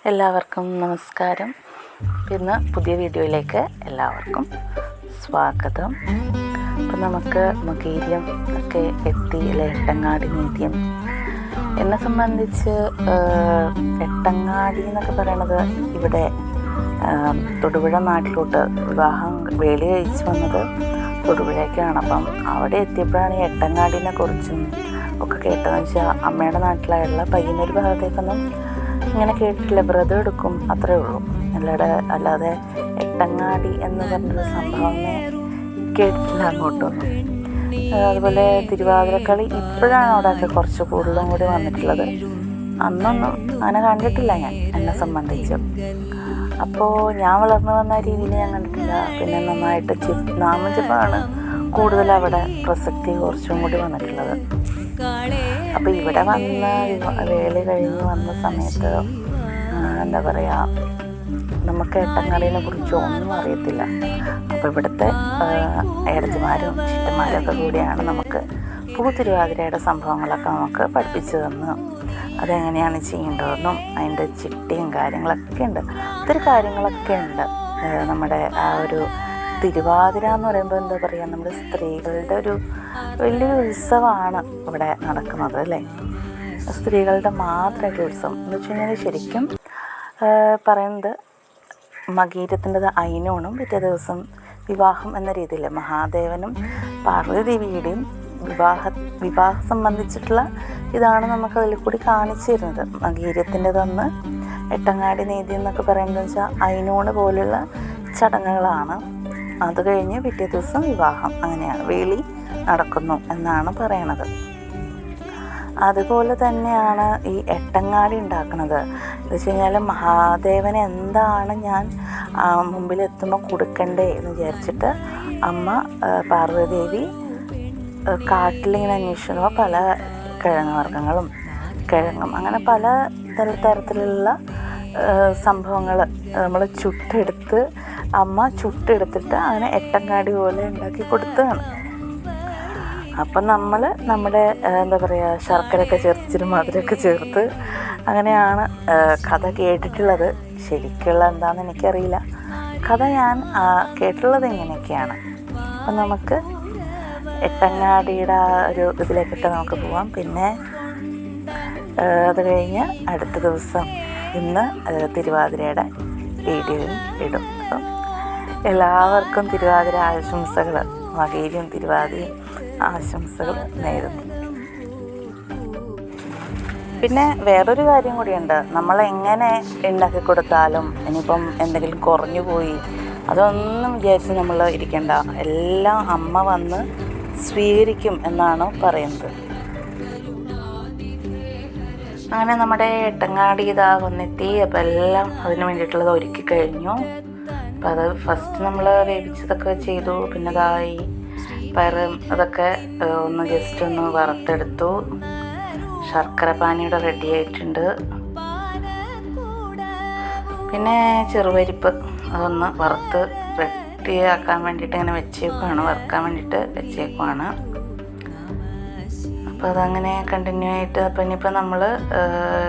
എല്ലാവർക്കും നമസ്കാരം. ഇന്ന് പുതിയ വീഡിയോയിലേക്ക് എല്ലാവർക്കും സ്വാഗതം. അപ്പം നമുക്ക് മകീര്യം ഒക്കെ എത്തിയില്ലേ, എട്ടങ്ങാടി നീതിയം. എന്നെ സംബന്ധിച്ച് എട്ടങ്ങാടി എന്നൊക്കെ പറയണത് ഇവിടെ തൊടുപുഴ നാട്ടിലോട്ട് വിവാഹം വേളി കഴിച്ച് വന്നത് തൊടുപുഴയ്ക്കാണ്. അപ്പം അവിടെ എത്തിയപ്പോഴാണ് ഈ എട്ടങ്ങാടിനെ കുറിച്ചും ഒക്കെ കേട്ടതെന്ന് വെച്ചാൽ അമ്മയുടെ നാട്ടിലായുള്ള പയ്യന്നൂർ ഭാഗത്തേക്കൊന്നും ഇങ്ങനെ കേട്ടിട്ടില്ല. വ്രതം എടുക്കും അത്രേ ഉള്ളൂ, അല്ലാതെ എട്ടങ്ങാടി എന്ന് പറഞ്ഞൊരു സംഭവമേ കേട്ടിട്ടില്ല അങ്ങോട്ടൊന്നും. അതുപോലെ തിരുവാതിരക്കളി ഇപ്പോഴാണ് അവിടെയൊക്കെ കുറച്ച് കൂടുതലും കൂടി വന്നിട്ടുള്ളത്. അന്നൊന്നും അങ്ങനെ കണ്ടിട്ടില്ല ഞാൻ എന്നെ സംബന്ധിച്ച്. അപ്പോൾ ഞാൻ വളർന്നു വന്ന രീതിയിൽ ഞാൻ കണ്ടിട്ടില്ല. പിന്നെ നന്നായിട്ട് നാമജപമാണ് കൂടുതൽ അവിടെ പ്രസക്തി കുറച്ചും കൂടി വന്നിട്ടുള്ളത്. അപ്പോൾ ഇവിടെ വന്ന് വേളി കഴിഞ്ഞ് വന്ന സമയത്ത് എന്താ പറയുക, നമുക്ക് എട്ടങ്ങാടിനെ കുറിച്ച് ഒന്നും അറിയത്തില്ല. അപ്പോൾ ഇവിടുത്തെ ഏടത്തിമാരും ചിറ്റന്മാരും ഒക്കെ കൂടിയാണ് നമുക്ക് പൂത്തിരുവാതിരയുടെ സംഭവങ്ങളൊക്കെ നമുക്ക് പഠിപ്പിച്ചു തന്ന് അതെങ്ങനെയാണ് ചെയ്യേണ്ടതെന്നും അതിൻ്റെ ചിട്ടയും കാര്യങ്ങളൊക്കെ ഉണ്ട്. ഒത്തിരി കാര്യങ്ങളൊക്കെ ഉണ്ട്. നമ്മുടെ ആ ഒരു തിരുവാതിര എന്ന് പറയുമ്പോൾ എന്താ പറയുക, നമ്മുടെ സ്ത്രീകളുടെ ഒരു വലിയൊരു ഉത്സവമാണ് ഇവിടെ നടക്കുന്നത് അല്ലേ. സ്ത്രീകളുടെ മാത്രമായിട്ടുള്ള ഉത്സവം എന്ന് വെച്ച് കഴിഞ്ഞാൽ ശരിക്കും പറയുന്നത് മകീരത്തിൻ്റെത് അയിനോണും പിറ്റേ ദിവസം വിവാഹം എന്ന രീതിയിൽ മഹാദേവനും പാർവതി ദേവിയുടെയും വിവാഹം സംബന്ധിച്ചിട്ടുള്ള ഇതാണ് നമുക്കതിൽ കൂടി കാണിച്ചു തരുന്നത്. മകീരത്തിൻ്റെതൊന്ന് എട്ടങ്ങാടി നീതി എന്നൊക്കെ പറയുന്നത് വെച്ചാൽ അയിനോണ് പോലുള്ള ചടങ്ങുകളാണ്. അത് കഴിഞ്ഞ് പിറ്റേ ദിവസം വിവാഹം, അങ്ങനെയാണ് വേളി നടക്കുന്നു എന്നാണ് പറയണത്. അതുപോലെ തന്നെയാണ് ഈ എട്ടങ്ങാടി ഉണ്ടാക്കുന്നത്. എന്ന് വെച്ച് കഴിഞ്ഞാൽ മഹാദേവന് എന്താണ് ഞാൻ മുമ്പിലെത്തുമ്പോൾ കൊടുക്കണ്ടേ എന്ന് വിചാരിച്ചിട്ട് അമ്മ പാർവതീദേവി കാട്ടിലിങ്ങനെ അന്വേഷിക്കുമ്പോൾ പല കിഴങ്ങും അങ്ങനെ പല തരത്തിലുള്ള സംഭവങ്ങൾ നമ്മൾ അമ്മ ചുട്ടെടുത്തിട്ട് അങ്ങനെ എട്ടങ്ങാടി പോലെ ഉണ്ടാക്കി കൊടുത്തതാണ്. അപ്പം നമ്മൾ നമ്മുടെ എന്താ പറയുക, ശർക്കരയൊക്കെ ചേർത്ത് ഇച്ചിരി മധുരമൊക്കെ ചേർത്ത് അങ്ങനെയാണ് കഥ കേട്ടിട്ടുള്ളത്. ശരിക്കുള്ള എന്താണെന്ന് എനിക്കറിയില്ല. കഥ ഞാൻ കേട്ടിട്ടുള്ളത് ഇങ്ങനെയൊക്കെയാണ്. അപ്പം നമുക്ക് എട്ടങ്ങാടിയുടെ ഒരു ഇതിലേക്കിട്ട് നമുക്ക് പോവാം. പിന്നെ അത് കഴിഞ്ഞ് അടുത്ത ദിവസം ഇന്ന് തിരുവാതിരയുടെ വീഡിയോയും ഇടും. അപ്പം എല്ലാവർക്കും തിരുവാതിര ആശംസകൾ, മകീരിയും തിരുവാതിരയും ആശംസകൾ നേരുന്നു. പിന്നെ വേറൊരു കാര്യം കൂടിയുണ്ട്. നമ്മളെങ്ങനെ ഉണ്ടാക്കി കൊടുത്താലും ഇനിയിപ്പം എന്തെങ്കിലും കുറഞ്ഞു പോയി അതൊന്നും വിചാരിച്ച് നമ്മൾ ഇരിക്കേണ്ട. എല്ലാം അമ്മ വന്ന് സ്വീകരിക്കും എന്നാണ് പറയുന്നത്. അങ്ങനെ നമ്മുടെ എട്ടങ്ങാടി ഇതാ വന്നെത്തി. അപ്പോൾ എല്ലാം അതിന് വേണ്ടിയിട്ടുള്ളത് ഒരുക്കി കഴിഞ്ഞു. അപ്പോൾ അത് ഫസ്റ്റ് നമ്മൾ വേവിച്ചതൊക്കെ ചെയ്തു. പിന്നെ അതായി പയറ് അതൊക്കെ ഒന്ന് ജസ്റ്റ് ഒന്ന് വറുത്തെടുത്തു. ശർക്കര പാനിയുടെ റെഡി ആയിട്ടുണ്ട്. പിന്നെ ചെറുപരിപ്പ് അതൊന്ന് വറുത്ത് റെഡിയാക്കാൻ വേണ്ടിയിട്ട് ഇങ്ങനെ വറുക്കാൻ വേണ്ടിയിട്ട് വെച്ചേക്കുവാണ്. അപ്പോൾ അതങ്ങനെ കണ്ടിന്യൂ ആയിട്ട് അപ്പോൾ ഇനിയിപ്പോൾ നമ്മൾ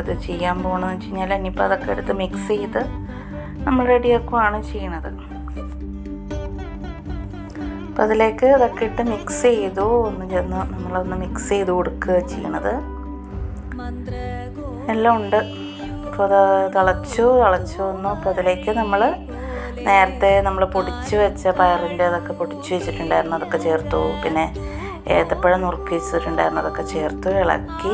ഇത് ചെയ്യാൻ പോകണമെന്ന് വെച്ച് കഴിഞ്ഞാൽ ഇനിയിപ്പോൾ അതൊക്കെ എടുത്ത് മിക്സ് ചെയ്ത് നമ്മൾ റെഡിയാക്കുകയാണ് ചെയ്യണത്. അപ്പോൾ അതിലേക്ക് ഇതൊക്കെ ഇട്ട് മിക്സ് ചെയ്തു. നമ്മളൊന്ന് മിക്സ് ചെയ്ത് കൊടുക്കുക ചെയ്യണത്. എല്ലാം ഉണ്ട്. അപ്പോൾ അത് തിളച്ചു വന്നു. അപ്പോൾ അതിലേക്ക് നമ്മൾ നേരത്തെ നമ്മൾ പൊടിച്ച് വെച്ച പയറിൻ്റെ അതൊക്കെ പൊടിച്ച് വെച്ചിട്ടുണ്ടായിരുന്നു, അതൊക്കെ ചേർത്തു. പിന്നെ ഏത്തപ്പഴം നുറുക്കി വെച്ചിട്ടുണ്ടായിരുന്നു, അതൊക്കെ ചേർത്ത് ഇളക്കി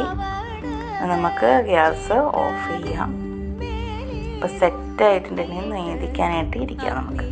നമുക്ക് ഗ്യാസ് ഓഫ് ചെയ്യാം. ഇപ്പോൾ സെറ്റായിട്ടുണ്ടെങ്കിൽ നീതിക്കാനായിട്ട് ഇരിക്കാം നമുക്ക്.